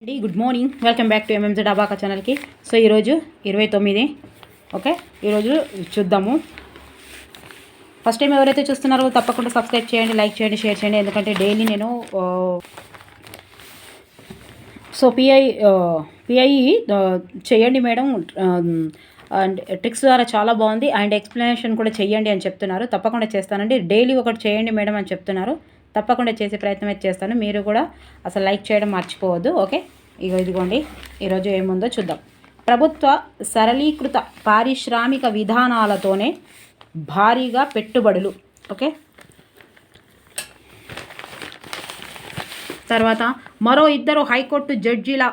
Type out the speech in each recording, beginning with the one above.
అండి good morning, welcome back to ఎంఎంజెడ్ abaca ఛానల్కి. So ఈరోజు 29. ఓకే, ఈరోజు చూద్దాము. ఫస్ట్ టైం ఎవరైతే చూస్తున్నారో తప్పకుండా సబ్స్క్రైబ్ చేయండి, లైక్ చేయండి, షేర్ చేయండి. ఎందుకంటే డైలీ నేను సో పిఐ చేయండి మేడం, అండ్ ట్రిక్స్ ద్వారా చాలా బాగుంది అండ్ ఎక్స్ప్లెనేషన్ కూడా చేయండి అని చెప్తున్నారు. తప్పకుండా చేస్తానండి. డైలీ ఒకటి చేయండి మేడం అని చెప్తున్నారు. తప్పకుండా చేసే ప్రయత్నం అయితే చేస్తాను. మీరు కూడా అసలు లైక్ చేయడం మర్చిపోవద్దు. ఓకే, ఇదిగోండి ఈరోజు ఏముందో చూద్దాం. ప్రభుత్వ సరళీకృత పారిశ్రామిక విధానాలతోనే భారీగా పెట్టుబడులు. ఓకే, తర్వాత మరో 2 హైకోర్టు జడ్జీల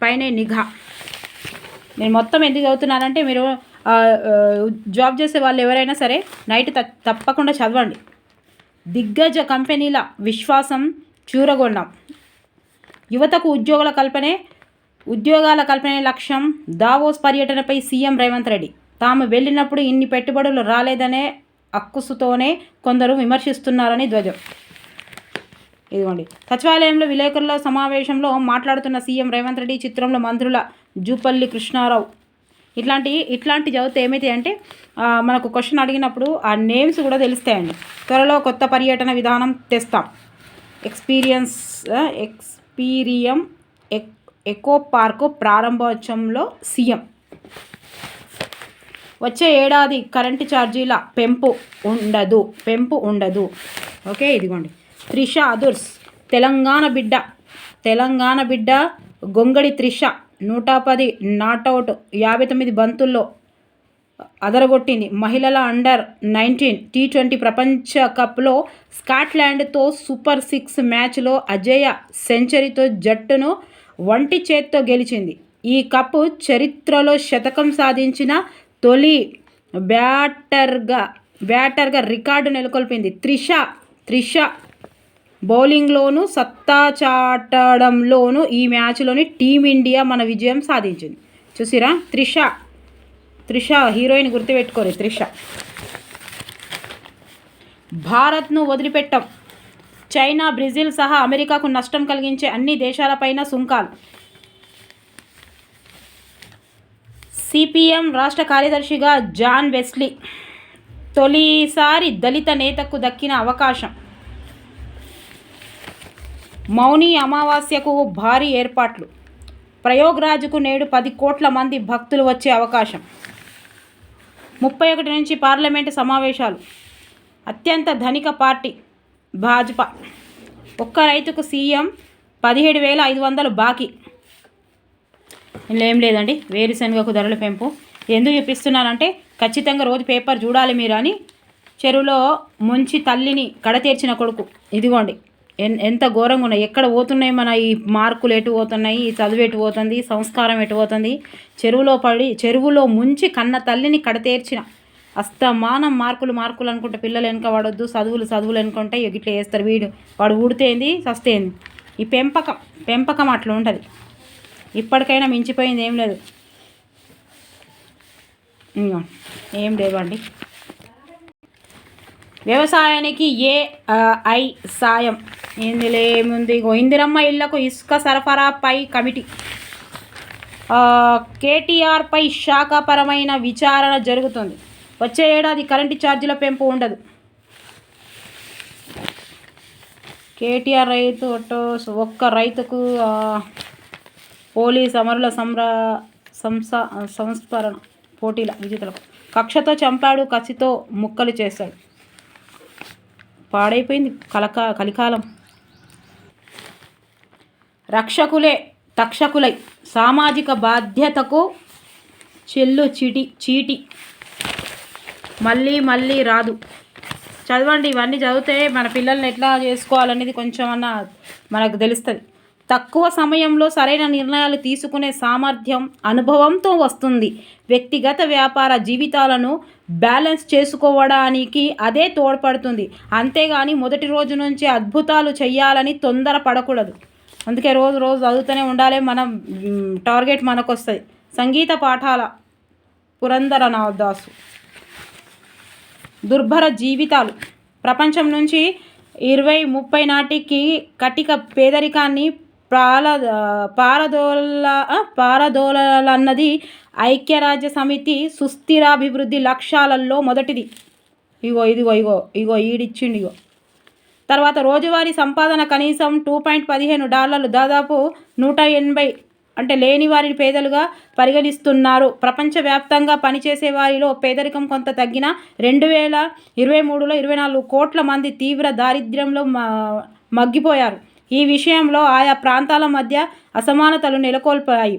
పైనే నిఘా. నేను మొత్తం ఎందుకు చదువుతున్నానంటే మీరు జాబ్ చేసే వాళ్ళు ఎవరైనా సరే నైట్ తప్పకుండా చదవండి. దిగ్గజ కంపెనీల విశ్వాసం చూరగొన్నాం. యువతకు ఉద్యోగాల కల్పనే లక్ష్యం. దావోస్ పర్యటనపై సీఎం రేవంత్ రెడ్డి. తాము వెళ్ళినప్పుడు ఇన్ని పెట్టుబడులు రాలేదనే అక్కుసుతోనే కొందరు విమర్శిస్తున్నారని ధ్వజం. ఇదిగోండి, సచివాలయంలో విలేకరుల సమావేశంలో మాట్లాడుతున్న సీఎం రేవంత్ రెడ్డి. చిత్రంలో మంత్రుల జూపల్లి కృష్ణారావు. ఇట్లాంటి చదివితే ఏమైతే అంటే మనకు క్వశ్చన్ అడిగినప్పుడు ఆ నేమ్స్ కూడా తెలుస్తాయండి. త్వరలో కొత్త పర్యటన విధానం తెస్తాం. ఎక్స్పీరియం ఎకో పార్కు ప్రారంభోత్సవంలో సీఎం. వచ్చే ఏడాది కరెంటు ఛార్జీల పెంపు ఉండదు. ఓకే, ఇదిగోండి, త్రిష అదుర్స్. తెలంగాణ బిడ్డ గొంగడి త్రిష 110 నాటౌట్, 59 బంతుల్లో అదరగొట్టింది. మహిళల అండర్-19 టీ20 ప్రపంచ కప్లో స్కాట్లాండ్తో సూపర్ 6 మ్యాచ్లో అజేయ సెంచరీతో జట్టును ఒంటి చేత్తో గెలిచింది. ఈ కప్ చరిత్రలో శతకం సాధించిన తొలి బ్యాటర్గా రికార్డు నెలకొల్పింది. త్రిష బౌలింగ్లోనూ సత్తా చాటడంలోనూ ఈ మ్యాచ్లోని టీమిండియా మన విజయం సాధించింది. చూసిరా, త్రిష హీరోయిన్ గుర్తుపెట్టుకోరు. త్రిష. భారత్ను వదిలిపెట్టాం. చైనా, బ్రెజిల్ సహా అమెరికాకు నష్టం కలిగించే అన్ని దేశాలపైన సుంకాలు. సిపిఎం రాష్ట్ర కార్యదర్శిగా జాన్ వెస్లీ. తొలిసారి దళిత నేతకు దక్కిన అవకాశం. మౌని అమావాస్యకు భారీ ఏర్పాట్లు. ప్రయోగ్రాజ్కు నేడు 10 కోట్ల మంది భక్తులు వచ్చే అవకాశం. 31 నుంచి పార్లమెంటు సమావేశాలు. అత్యంత ధనిక పార్టీ భాజపా. ఒక్క రైతుకు సీఎం 17,500 బాకీ. ఏం లేదండి, వేరుశనగకు ధరల పెంపు. ఎందుకు చూపిస్తున్నానంటే ఖచ్చితంగా రోజు పేపర్ చూడాలి మీరు అని. చెరువులో ముంచి తల్లిని కడతీర్చిన కొడుకు. ఇదిగోండి ఎంత ఘోరంగా ఉన్నాయి. ఎక్కడ పోతున్నాయి మన ఈ మార్కులు, ఎటు పోతున్నాయి, ఈ చదువు ఎటు పోతుంది, సంస్కారం ఎటు పోతుంది. చెరువులో ముంచి కన్న తల్లిని కడతీర్చిన. అస్తమానం మార్కులు అనుకుంటే పిల్లలు వెనక వాడొద్దు, చదువులు అనుకుంటే ఇట్లా వేస్తారు. వాడు ఊడితేంది సస్తేంది. ఈ పెంపకం అట్లా ఉంటుంది. ఇప్పటికైనా మించిపోయింది ఏం లేదు. ఏం లేవండి. వ్యవసాయానికి ఏఐ సాయం. ఏముంది, ఇందిరమ్మ ఇళ్లకు ఇసుక సరఫరాపై కమిటీ. కేటీఆర్పై శాఖాపరమైన విచారణ జరుగుతుంది. వచ్చే ఏడాది కరెంటు ఛార్జీల పెంపు ఉండదు. కేటీఆర్ ఒక్క రైతుకు పోలీస్ అమరుల సంస్మరణ పోటీల విజేతలకు. కక్షతో చంపాడు, కసితో ముక్కలు చేశాడు. పాడైపోయింది కలికాలం. రక్షకులే తక్షకులై సామాజిక బాధ్యతకు చీటి మళ్ళీ రాదు. చదవండి, ఇవన్నీ చదివితే మన పిల్లల్ని ఎట్లా చేసుకోవాలనేది కొంచెం అన్న మనకు తెలుస్తుంది. తక్కువ సమయంలో సరైన నిర్ణయాలు తీసుకునే సామర్థ్యం అనుభవంతో వస్తుంది. వ్యక్తిగత వ్యాపార జీవితాలను బ్యాలెన్స్ చేసుకోవడానికి అదే తోడ్పడుతుంది. అంతేగాని మొదటి రోజు నుంచి అద్భుతాలు చేయాలని తొందర పడకూడదు. అందుకే రోజు చదువుతూనే ఉండాలి. మనం టార్గెట్ మనకు వస్తుంది. సంగీత పాఠాల పురంధరనాథదాసు. దుర్భర జీవితాలు. ప్రపంచం నుంచి 2030 నాటికి కటిక పేదరికాన్ని పాల పారదోల పారదోలన్నది ఐక్యరాజ్య సమితి సుస్థిరాభివృద్ధి లక్ష్యాలలో మొదటిది. ఇగో ఈడిచ్చిండు. తర్వాత రోజువారీ సంపాదన కనీసం $2.15 దాదాపు 180 అంటే లేని వారిని పేదలుగా పరిగణిస్తున్నారు. ప్రపంచవ్యాప్తంగా పనిచేసే వారిలో పేదరికం కొంత తగ్గిన 2023లో 24 కోట్ల మంది తీవ్ర దారిద్ర్యంలో మగ్గిపోయారు. ఈ విషయంలో ఆయా ప్రాంతాల మధ్య అసమానతలు నెలకొన్నాయి.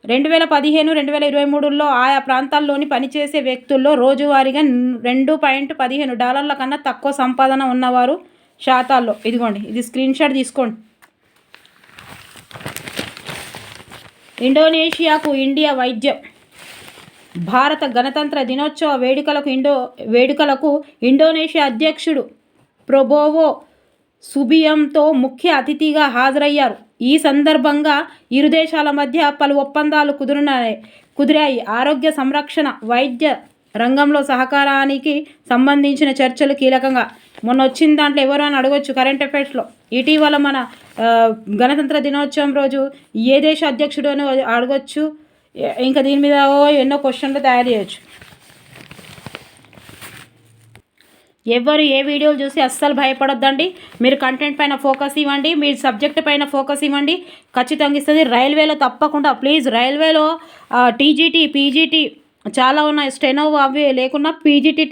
2015-2023లో ఆయా ప్రాంతాల్లోని పనిచేసే వ్యక్తుల్లో రోజువారీగా $2.15 కన్నా తక్కువ సంపాదన ఉన్నవారు శాతాల్లో. ఇదిగోండి, ఇది స్క్రీన్ షాట్ తీసుకోండి. ఇండోనేషియాకు ఇండియా వైద్యం. భారత గణతంత్ర దినోత్సవ వేడుకలకు ఇండోనేషియా అధ్యక్షుడు ప్రబోవో సుబియాంతో ముఖ్య అతిథిగా హాజరయ్యారు. ఈ సందర్భంగా ఇరు దేశాల మధ్య పలు ఒప్పందాలు కుదిరాయి. ఆరోగ్య సంరక్షణ, వైద్య రంగంలో సహకారానికి సంబంధించిన చర్చలు కీలకంగా. మొన్న వచ్చిన దాంట్లో ఎవరు అని అడగొచ్చు కరెంట్ అఫైర్స్లో. ఇటీవల మన గణతంత్ర దినోత్సవం రోజు ఏ దేశ అధ్యక్షుడు అని అడగొచ్చు. ఇంకా దీని మీద ఎన్నో క్వశ్చన్లు తయారు చేయొచ్చు. ఎవరు ఏ వీడియోలు చూసి అస్సలు భయపడొద్దండి. మీరు కంటెంట్ పైన ఫోకస్ ఇవ్వండి, మీరు సబ్జెక్ట్ పైన ఫోకస్ ఇవ్వండి, ఖచ్చితంగా ఇస్తుంది. రైల్వేలో తప్పకుండా ప్లీజ్, రైల్వేలో టీజీటీ, పీజీటీ చాలా ఉన్నాయి. స్టెనో అవి లేకుండా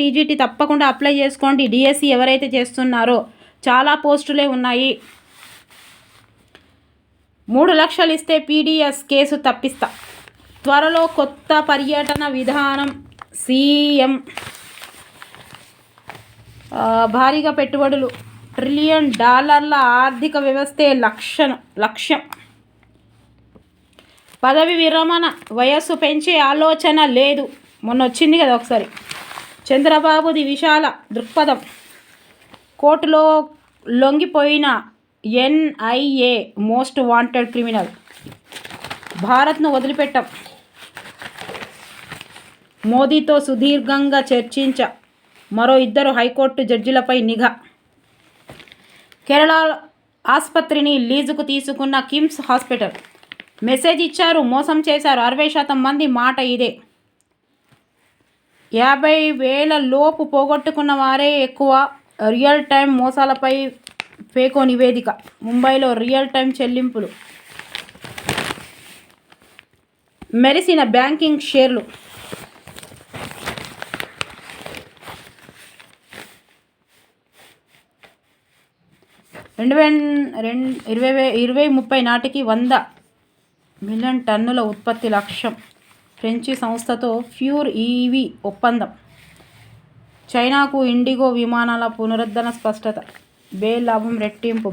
టీజీటీ తప్పకుండా అప్లై చేసుకోండి. డిఎస్సి ఎవరైతే చేస్తున్నారో చాలా పోస్టులే ఉన్నాయి. 3 లక్షలు ఇస్తే పీడిఎస్ కేసు తప్పిస్తా. త్వరలో కొత్త పర్యటన విధానం. సీఎం భారీగా పెట్టుబడులు, $1 ట్రిలియన్ ఆర్థిక వ్యవస్థే లక్ష్యం. పదవి విరమణ వయస్సు పెంచే ఆలోచన లేదు. మొన్న వచ్చింది కదా ఒకసారి. చంద్రబాబుది విశాల దృక్పథం. కోర్టులో లొంగిపోయిన ఎన్ఐఏ మోస్ట్ వాంటెడ్ క్రిమినల్. భారత్ను వదిలిపెట్టాం. మోదీతో సుదీర్ఘంగా చర్చించ. మరో 2 హైకోర్టు జడ్జిలపై నిఘా. కేరళ ఆసుపత్రిని లీజుకు తీసుకున్న కిమ్స్ హాస్పిటల్. మెసేజ్ ఇచ్చారు, మోసం చేశారు. 60% మంది మాట ఇదే. 50,000 లోపు పోగొట్టుకున్న వారే ఎక్కువ. రియల్ టైం మోసాలపై ఫేకో నివేదిక. ముంబైలో రియల్ టైం చెల్లింపులు. మెరిసిన బ్యాంకింగ్ షేర్లు. ఇరవై 30 నాటికి 100 మిలియన్ టన్నుల ఉత్పత్తి లక్ష్యం. ఫ్రెంచి సంస్థతో ప్యూర్ ఈవీ ఒప్పందం. చైనాకు ఇండిగో విమానాల పునరుద్ధరణ స్పష్టత. బేల్ లాభం రెట్టింపు.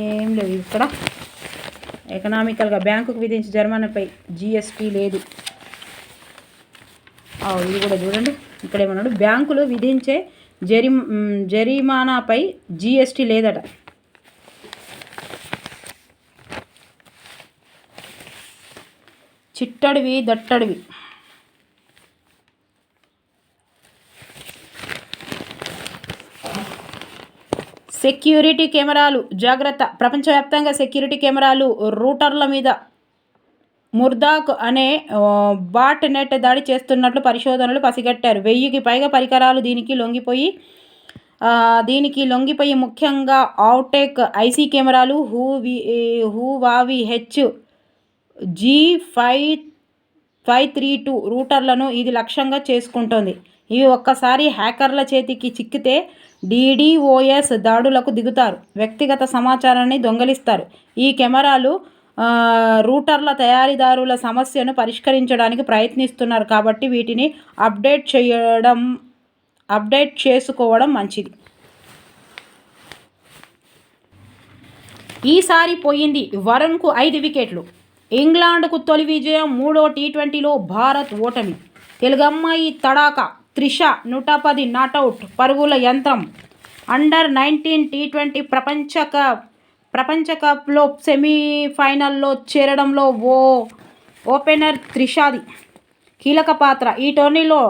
ఏం లేదు ఇక్కడ. ఎకనామికల్గా బ్యాంకుకు విధించే జరిమానాపై జిఎస్టీ లేదు. ఇది కూడా చూడండి, ఇక్కడ ఏమన్నాడు, బ్యాంకులు విధించే జరిమానాపై జిఎస్టీ లేదట. చిట్టడివి దట్టడివి. సెక్యూరిటీ కెమెరాలు జాగ్రత్త. ప్రపంచవ్యాప్తంగా సెక్యూరిటీ కెమెరాలు రూటర్ల మీద ముర్దాక్ అనే బాట్ నెట్ దాడి చేస్తున్నట్లు పరిశోధనలు పసిగట్టారు. 1000కి పైగా పరికరాలు దీనికి లొంగిపోయి ముఖ్యంగా అవుటెక్ ఐసీ కెమెరాలు హువావి G532 రూటర్లను ఇది లక్ష్యంగా చేసుకుంటోంది. ఇవి ఒక్కసారి హ్యాకర్ల చేతికి చిక్కితే DDoS దాడులకు దిగుతారు. వ్యక్తిగత సమాచారాన్ని దొంగిలిస్తారు. ఈ కెమెరాలు రూటర్ల తయారీదారుల సమస్యను పరిష్కరించడానికి ప్రయత్నిస్తున్నారు కాబట్టి వీటిని అప్డేట్ చేసుకోవడం మంచిది. ఈసారి పోయింది. వరుణ్కు 5 వికెట్లు. ఇంగ్లాండ్కు తొలి విజయం. 3వ టీ20లో భారత్ ఓటమి. తెలుగమ్మాయి తడాకా. త్రిష 110 నాటౌట్. పరుగుల యంత్రం. అండర్-19 టీ20 ప్రపంచ కప్లో సెమీఫైనల్లో చేరడంలో ఓపెనర్ త్రిషాది కీలక పాత్ర. ఈ టోర్నీలో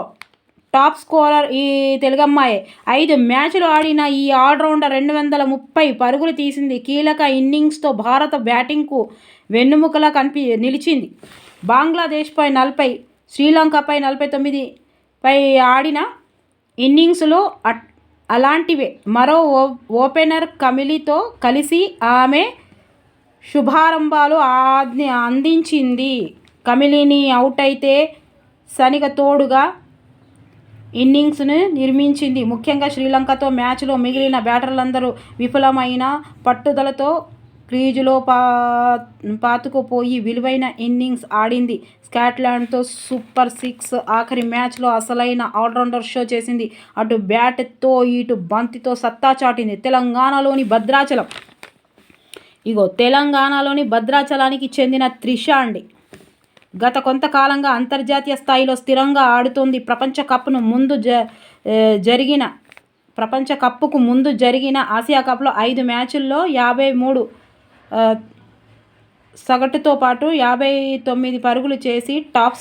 టాప్ స్కోరర్ ఈ తెలుగమ్మాయే. 5 మ్యాచ్లు ఆడిన ఈ ఆల్రౌండర్ 230 పరుగులు తీసింది. కీలక ఇన్నింగ్స్తో భారత బ్యాటింగ్కు వెన్నెముకలా నిలిచింది. బంగ్లాదేశ్పై 40, శ్రీలంకపై 49పై ఆడిన ఇన్నింగ్స్లు అలాంటివే. మరో ఓపెనర్ కమిలితో కలిసి ఆమె శుభారంభాలు అందించింది. కమిలిని అవుటైతే సనిగ తోడుగా ఇన్నింగ్స్ను నిర్మించింది. ముఖ్యంగా శ్రీలంకతో మ్యాచ్లో మిగిలిన బ్యాటర్లందరూ విఫలమైన పట్టుదలతో క్రీజులో పాతుకుపోయి విలువైన ఇన్నింగ్స్ ఆడింది. స్కాట్లాండ్తో సూపర్ 6 ఆఖరి మ్యాచ్లో అసలైన ఆల్రౌండర్ షో చేసింది. అటు బ్యాట్తో ఇటు బంతితో సత్తా చాటింది. తెలంగాణలోని భద్రాచలానికి చెందిన త్రిష అండి. గత కొంతకాలంగా అంతర్జాతీయ స్థాయిలో స్థిరంగా ఆడుతోంది. ప్రపంచ కప్పుకు ముందు జరిగిన ఆసియా కప్లో 5 మ్యాచ్ల్లో 53 సగటుతో పాటు 59 పరుగులు చేసి టాప్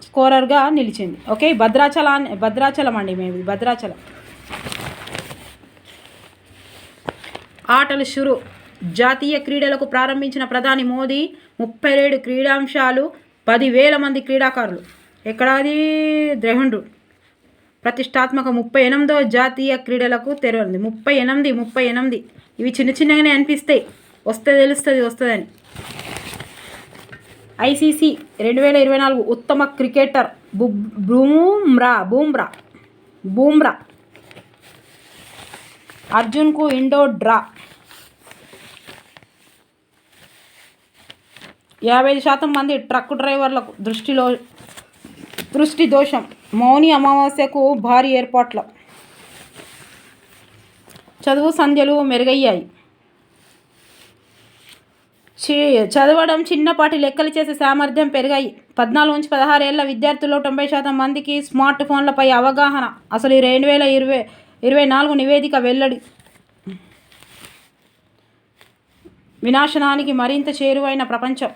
స్కోరర్గా నిలిచింది. ఓకే, భద్రాచలం అండి. మేము భద్రాచలం. ఆటలు షురు. జాతీయ క్రీడలకు ప్రారంభించిన ప్రధాని మోదీ 37 క్రీడాంశాలు, 10,000 మంది క్రీడాకారులు. ఎక్కడాది ద్రహండు ప్రతిష్టాత్మక 38వ జాతీయ క్రీడలకు తెరవరింది. 38 ఇవి చిన్నగానే అనిపిస్తాయి, వస్తే తెలుస్తుంది వస్తుందని. ఐసీసీ 2024 ఉత్తమ క్రికెటర్ బూమ్రా. అర్జున్కు ఇండో డ్రా. 55% మంది ట్రక్ డ్రైవర్లకు దృష్టి దోషం. మౌని అమావాస్యకు భారీ ఏర్పాట్ల. చదువు సంధ్యలు మెరుగయ్యాయి. చదవడం, చిన్నపాటి లెక్కలు చేసే సామర్థ్యం పెరిగాయి. 14 నుంచి 16 ఏళ్ల విద్యార్థుల్లో 90% మందికి స్మార్ట్ ఫోన్లపై అవగాహన. అసలు 2024 నివేదిక వెల్లడి. వినాశనానికి మరింత చేరువైన ప్రపంచం.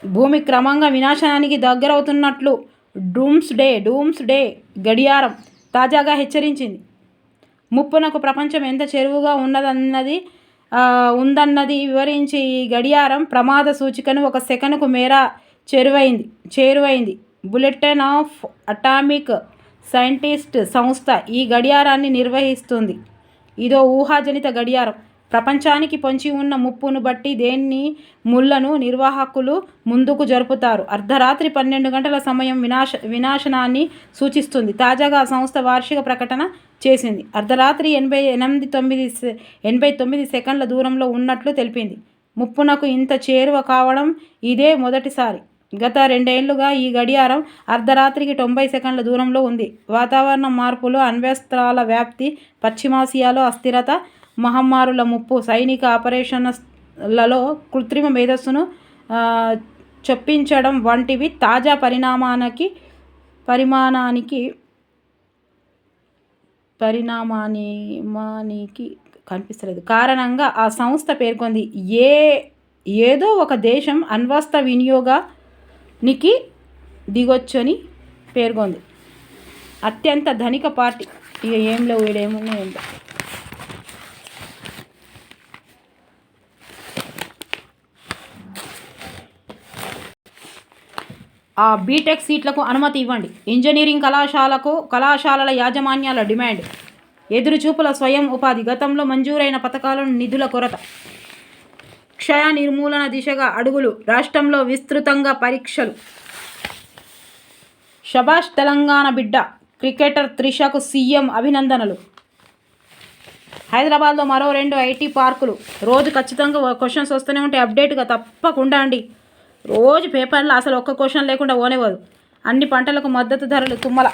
భూమి క్రమంగా వినాశనానికి దగ్గరవుతున్నట్లు డూమ్స్డే గడియారం తాజాగా హెచ్చరించింది. ముప్పునకు ప్రపంచం ఎంత చేరువగా ఉందన్నది వివరించి ఈ గడియారం ప్రమాద సూచికను 1 సెకనుకు మేర చేరువైంది. బులెటిన్ ఆఫ్ అటామిక్ సైంటిస్ట్ సంస్థ ఈ గడియారాన్ని నిర్వహిస్తుంది. ఇదో ఊహాజనిత గడియారం. ప్రపంచానికి పొంచి ఉన్న ముప్పును బట్టి ముళ్లను నిర్వాహకులు ముందుకు జరుపుతారు. అర్ధరాత్రి 12 గంటల సమయం వినాశనాన్ని సూచిస్తుంది. తాజాగా ఆ సంస్థ వార్షిక ప్రకటన చేసింది. అర్ధరాత్రి 89 సెకండ్ల దూరంలో ఉన్నట్లు తెలిపింది. ముప్పునకు ఇంత చేరువ కావడం ఇదే మొదటిసారి. గత 2 ఏళ్లుగా ఈ గడియారం అర్ధరాత్రికి 90 సెకండ్ల దూరంలో ఉంది. వాతావరణ మార్పులు, అణ్వస్త్రాల వ్యాప్తి, పశ్చిమాసియాలో అస్థిరత, మహమ్మారుల ముప్పు, సైనిక ఆపరేషన్లలో కృత్రిమ మేధస్సును చొప్పించడం వంటివి తాజా పరిణామానికి కనిపిస్తలేదు కారణంగా ఆ సంస్థ పేర్కొంది. ఏదో ఒక దేశం అణ్వస్త్ర వినియోగానికి దిగొచ్చని పేర్కొంది. అత్యంత ధనిక పార్టీ. ఇక ఏం లేవు, వీడేమున్నాయి ఏంటో. ఆ బీటెక్ సీట్లకు అనుమతి ఇవ్వండి. ఇంజనీరింగ్ కళాశాలల యాజమాన్యాల డిమాండ్. ఎదురుచూపుల స్వయం ఉపాధి. గతంలో మంజూరైన పథకాలను నిధుల కొరత. క్షయ నిర్మూలన దిశగా అడుగులు. రాష్ట్రంలో విస్తృతంగా పరీక్షలు. షబాష్ తెలంగాణ బిడ్డ. క్రికెటర్ త్రిషకు సీఎం అభినందనలు. హైదరాబాద్లో మరో 2 ఐటీ పార్కులు. రోజు ఖచ్చితంగా క్వశ్చన్స్ వస్తూనే ఉంటాయి అప్డేట్గా, తప్పకుండా అండి. రోజు పేపర్లో అసలు ఒక్క క్వశ్చన్ లేకుండా ఓనేవదు. అన్ని పంటలకు మద్దతు ధరలు. తుమ్మల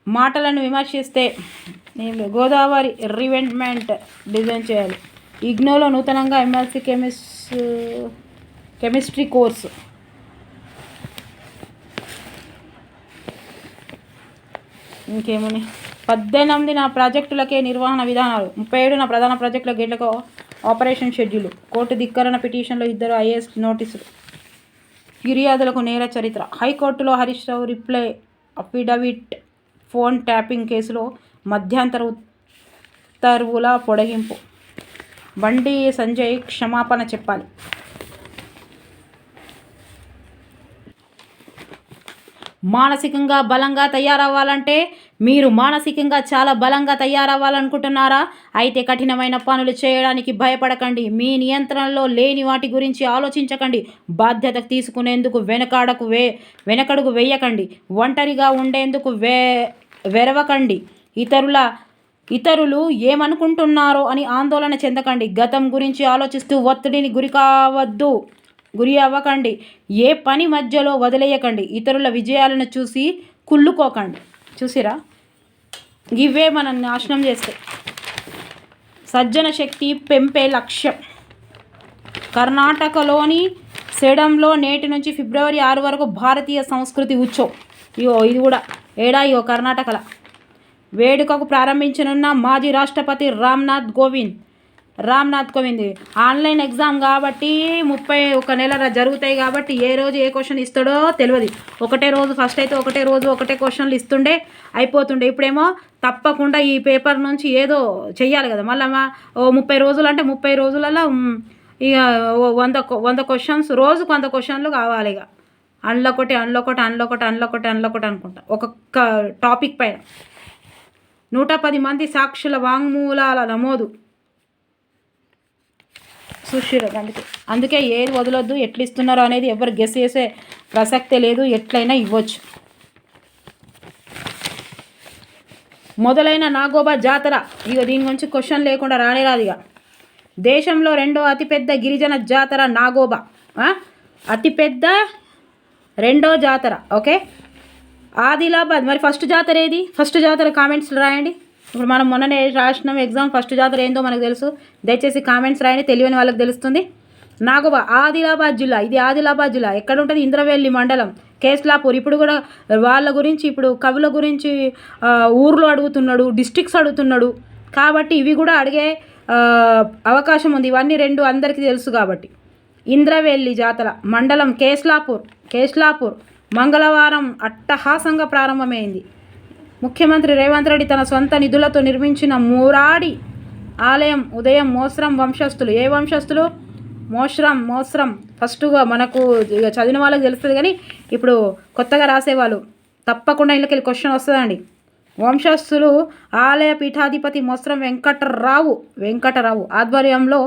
మాటలను విమర్శిస్తే గోదావరి రివెంట్మెంట్ డిజైన్ చేయాలి. ఇగ్నోలో నూతనంగా ఎమ్మెల్సీ కెమిస్ట్రీ కోర్సు. ఇంకేమని 18 ప్రాజెక్టులకే నిర్వహణ విధానాలు. 37 ప్రధాన ప్రాజెక్టుల గేట్లకు ఆపరేషన్ షెడ్యూల్. కోర్టు ధిక్కరణ పిటిషన్లో 2 ఐఏఎస్ నోటీసులు. ఫిర్యాదులకు నేర చరిత్ర. హైకోర్టులో Harish Rao reply affidavit phone tapping కేసులో మధ్యంతర ఉత్తర్వుల పొడిగింపు. బండి సంజయ్ క్షమాపణ చెప్పాలి. మానసికంగా బలంగా తయారవ్వాలంటే మీరు మానసికంగా చాలా బలంగా తయారవ్వాలనుకుంటున్నారా? అయితే కఠినమైన పనులు చేయడానికి భయపడకండి. మీ నియంత్రణలో లేని వాటి గురించి ఆలోచించకండి. బాధ్యత తీసుకునేందుకు వెనకడుగు వేయకండి. ఒంటరిగా ఉండేందుకు వెరవకండి. ఇతరులు ఏమనుకుంటున్నారో అని ఆందోళన చెందకండి. గతం గురించి ఆలోచిస్తూ ఒత్తిడిని గురి అవ్వకండి. ఏ పని మధ్యలో వదిలేయకండి. ఇతరుల విజయాలను చూసి కుళ్ళుకోకండి. చూసిరా, ఇవే మనం నాశనం చేస్తాయి. సజ్జన శక్తి పెంపే లక్ష్యం. కర్ణాటకలోని సేడంలో నేటి నుంచి ఫిబ్రవరి 6 వరకు భారతీయ సంస్కృతి ఉత్సవ్. ఇది కూడా కర్ణాటకలో వేడుకకు ప్రారంభించనున్న మాజీ రాష్ట్రపతి రామ్నాథ్ కోవింద్ ఆన్లైన్ ఎగ్జామ్ కాబట్టి 31 నెల జరుగుతాయి కాబట్టి ఏ రోజు ఏ క్వశ్చన్ ఇస్తాడో తెలియదు. ఒకటే రోజు ఫస్ట్ అయితే ఒకటే క్వశ్చన్లు ఇస్తుండే అయిపోతుండే. ఇప్పుడేమో తప్పకుండా ఈ పేపర్ నుంచి ఏదో చెయ్యాలి కదా. మళ్ళీ 30 రోజులు అంటే 30 రోజులలో ఇక 100 క్వశ్చన్స్, రోజుకు 100 క్వశ్చన్లు కావాలి. ఇక అందులోకొకటి అనుకుంటా. ఒక్కొక్క టాపిక్ పైన 110 మంది సాక్షుల వాంగ్మూలాల నమోదు. చూసిరు. అందుకే ఏది వదలొద్దు. ఎట్లా ఇస్తున్నారో అనేది ఎవరు గెస్ చేసే ప్రసక్తే లేదు. ఎట్లయినా ఇవ్వచ్చు. మొదలైన నాగోబా జాతర. దీని గురించి క్వశ్చన్ లేకుండా రాదు. ఇక దేశంలో 2వ అతిపెద్ద గిరిజన జాతర నాగోబా. అతిపెద్ద 2వ జాతర. ఓకే, ఆదిలాబాద్. మరి ఫస్ట్ జాతర ఏది? ఫస్ట్ జాతర కామెంట్స్లో రాయండి. ఇప్పుడు మనం మొన్ననే రాసినాం ఎగ్జామ్. ఫస్ట్ జాతర ఏందో మనకు తెలుసు. దయచేసి కామెంట్స్ రాయండి, తెలియని వాళ్ళకి తెలుస్తుంది. నాగోబా ఆదిలాబాద్ జిల్లా. ఇది ఆదిలాబాద్ జిల్లా ఎక్కడ ఉంటుంది? ఇంద్రవెల్లి మండలం, కేస్లాపూర్. ఇప్పుడు కూడా వాళ్ళ గురించి, ఇప్పుడు కవుల గురించి ఊర్లు అడుగుతున్నాడు, డిస్ట్రిక్ట్స్ అడుగుతున్నాడు. కాబట్టి ఇవి కూడా అడిగే అవకాశం ఉంది. ఇవన్నీ 2 అందరికీ తెలుసు కాబట్టి. ఇంద్రవెల్లి జాతర మండలం కేస్లాపూర్ మంగళవారం అట్టహాసంగా ప్రారంభమైంది. ముఖ్యమంత్రి రేవంత్ రెడ్డి తన సొంత నిధులతో నిర్మించిన మూరాడి ఆలయం ఉదయం మోస్రం వంశస్థులు. ఏ వంశస్థులు? మోస్రం. ఫస్ట్గా మనకు ఇక చదివిన వాళ్ళకి తెలుస్తుంది, కానీ ఇప్పుడు కొత్తగా రాసేవాళ్ళు తప్పకుండా ఇళ్ళకెళ్ళి క్వశ్చన్ వస్తుందండి. వంశస్థులు ఆలయ పీఠాధిపతి మోస్రం వెంకటరావు ఆధ్వర్యంలో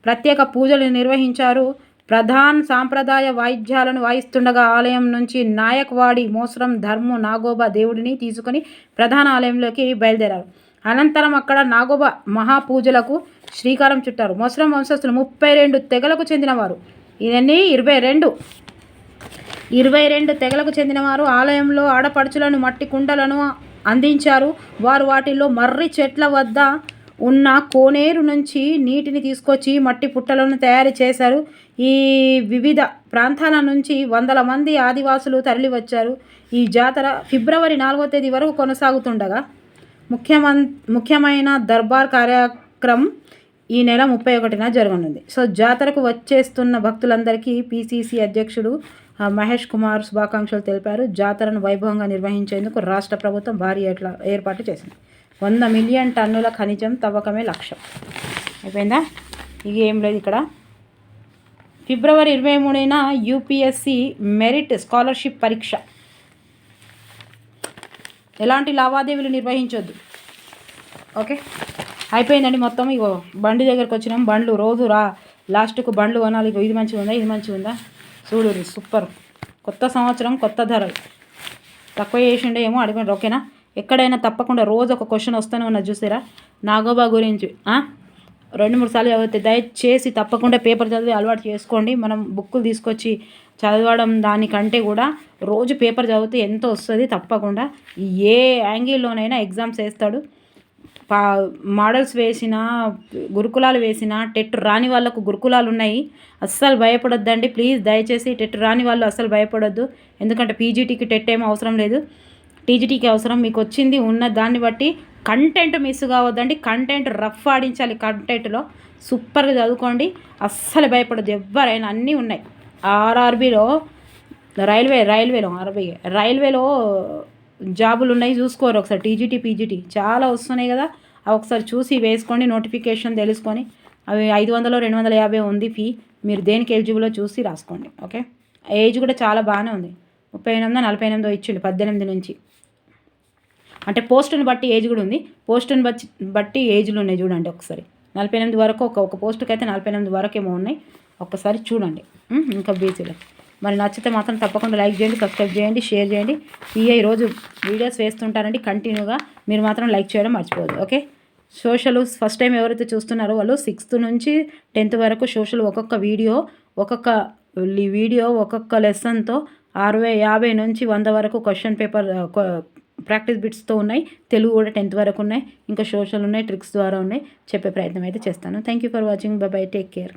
ప్రత్యేక పూజలు నిర్వహించారు. ప్రధాన్ సాంప్రదాయ వాయిద్యాలను వాయిస్తుండగా ఆలయం నుంచి నాయక్వాడి మోస్రం ధర్ము నాగోబా దేవుడిని తీసుకుని ప్రధాన ఆలయంలోకి బయలుదేరారు. అనంతరం అక్కడ నాగోబా మహాపూజలకు శ్రీకారం చుట్టారు. మోస్రం వంశస్థులు 32 తెగలకు చెందినవారు. ఇవన్నీ 22 తెగలకు చెందినవారు. ఆలయంలో ఆడపడుచులను మట్టి కుండలను అందించారు. వారు వాటిల్లో మర్రి చెట్ల వద్ద ఉన్న కోనేరు నుంచి నీటిని తీసుకొచ్చి మట్టి పుట్టలను తయారు చేశారు. ఈ వివిధ ప్రాంతాల నుంచి వందల మంది ఆదివాసులు తరలి వచ్చారు. ఈ జాతర ఫిబ్రవరి 4వ తేదీ వరకు కొనసాగుతుండగా ముఖ్యమైన దర్బార్ కార్యక్రమం ఈ నెల 31న జరగనుంది. సో జాతరకు వచ్చేస్తున్న భక్తులందరికీ పిసిసి అధ్యక్షుడు మహేష్ కుమార్ శుభాకాంక్షలు తెలిపారు. జాతరను వైభవంగా నిర్వహించేందుకు రాష్ట్ర ప్రభుత్వం భారీ ఏర్పాటు చేసింది. 100 మిలియన్ టన్నుల ఖనిజం తవ్వకమే లక్ష్యం. అయిపోయిందా? ఇక ఏం లేదు. ఇక్కడ ఫిబ్రవరి 23న యూపీఎస్సీ మెరిట్ స్కాలర్షిప్ పరీక్ష. ఎలాంటి లావాదేవీలు నిర్వహించొద్దు. ఓకే, అయిపోయిందండి మొత్తం. ఇగో బండి దగ్గరకు వచ్చినాం. బండ్లు రోజు లాస్ట్కు బండ్లు కొనాలి. ఇగో ఇది మంచిగా ఉందా చూడు, సూపర్. కొత్త సంవత్సరం కొత్త ధరలు. తక్కువ చేసిండే ఏమో అడిగారు. ఓకేనా? ఎక్కడైనా తప్పకుండా రోజు ఒక క్వశ్చన్ వస్తూనే ఉన్నది. చూసారా నాగోబా గురించి 2-3 సార్లు చదివితే దయచేసి తప్పకుండా పేపర్ చదివి అలవాటు చేసుకోండి. మనం బుక్కులు తీసుకొచ్చి చదవడం దానికంటే కూడా రోజు పేపర్ చదివితే ఎంతో వస్తుంది. తప్పకుండా ఏ యాంగిల్లోనైనా ఎగ్జామ్స్ వేస్తాడు. మోడల్స్ వేసిన, గురుకులాలు వేసిన, టెట్ రాని వాళ్ళకు గురుకులాలు ఉన్నాయి. అస్సలు భయపడొద్దండి ప్లీజ్. దయచేసి టెట్ రాని వాళ్ళు అస్సలు భయపడొద్దు. ఎందుకంటే పీజీటీకి టెట్ ఏమో అవసరం లేదు, టీజీటీకి అవసరం. మీకు వచ్చింది ఉన్న దాన్ని బట్టి కంటెంట్ మిస్ కావద్దండి. కంటెంట్ రఫ్ ఆడించాలి. కంటెంట్లో సూపర్గా చదువుకోండి. అస్సలు భయపడద్దు ఎవరైనా. అన్నీ ఉన్నాయి. ఆర్ఆర్బీలో రైల్వేలో 60 రైల్వేలో జాబులు ఉన్నాయి, చూసుకోరు ఒకసారి. టీజీటీ పీజీటీ చాలా వస్తున్నాయి కదా, అవి ఒకసారి చూసి వేసుకోండి, నోటిఫికేషన్ తెలుసుకొని. అవి 500 250 ఉంది ఫీ. మీరు దేనికి ఎలిజిబుల్లో చూసి రాసుకోండి. ఓకే, ఏజ్ కూడా చాలా బాగానే ఉంది. 38 48 ఇచ్చిండు 18 నుంచి. అంటే పోస్టుని బట్టి ఏజ్ కూడా ఉంది, పోస్టుని బట్టి ఏజ్లు ఉన్నాయి చూడండి ఒకసారి. 48 వరకు ఒక పోస్టుకి అయితే 48 వరకు ఏమో ఉన్నాయి, ఒక్కసారి చూడండి. ఇంకా బీసీలో మరి నచ్చితే మాత్రం తప్పకుండా లైక్ చేయండి, సబ్స్క్రైబ్ చేయండి, షేర్ చేయండి. ఈరోజు వీడియోస్ వేస్తుంటారండి కంటిన్యూగా, మీరు మాత్రం లైక్ చేయడం మర్చిపోదు. ఓకే, సోషల్ ఫస్ట్ టైం ఎవరైతే చూస్తున్నారో వాళ్ళు 6th నుంచి 10th వరకు సోషల్ ఒక్కొక్క వీడియో ఒక్కొక్క లెసన్తో 60 50 నుంచి 100 వరకు క్వశ్చన్ పేపర్ ప్రాక్టీస్ బిట్స్తో ఉన్నాయి. తెలుగు కూడా 10th వరకు ఉన్నాయి, ఇంకా సోషల్ ఉన్నాయి, ట్రిక్స్ ద్వారా ఉన్నాయి. చెప్పే ప్రయత్నం అయితే చేస్తాను. Thank you for watching. By by, take care.